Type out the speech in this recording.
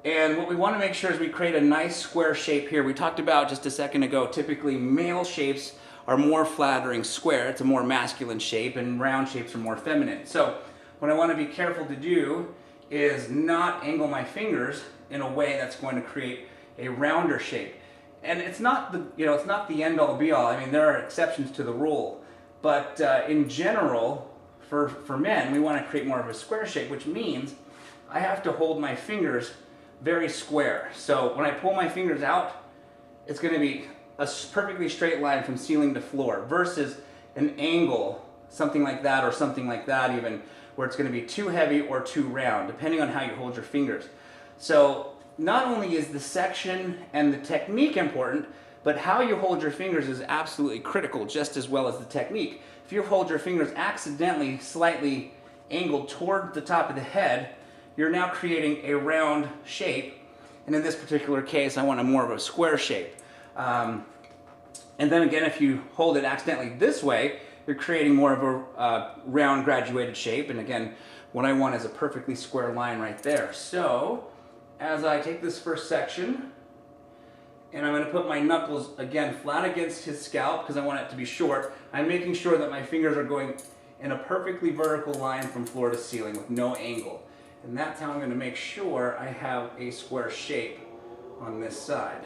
And what we want to make sure is we create a nice square shape here. We talked about just a second ago, typically male shapes are more flattering square. It's a more masculine shape, and round shapes are more feminine. So what I want to be careful to do is not angle my fingers in a way that's going to create a rounder shape. And it's not it's not the end all be all. I mean, there are exceptions to the rule, but in general, for men, we want to create more of a square shape, which means I have to hold my fingers very square. So when I pull my fingers out, it's going to be a perfectly straight line from ceiling to floor versus an angle, something like that or something like that even, where it's going to be too heavy or too round, depending on how you hold your fingers. So not only is the section and the technique important, but how you hold your fingers is absolutely critical, just as well as the technique. If you hold your fingers accidentally slightly angled toward the top of the head, you're now creating a round shape, and in this particular case I want a more of a square shape. And then again, if you hold it accidentally this way, you're creating more of a round graduated shape, and again, what I want is a perfectly square line right there. So as I take this first section, and I'm going to put my knuckles again flat against his scalp because I want it to be short, I'm making sure that my fingers are going in a perfectly vertical line from floor to ceiling with no angle. And that's how I'm going to make sure I have a square shape on this side.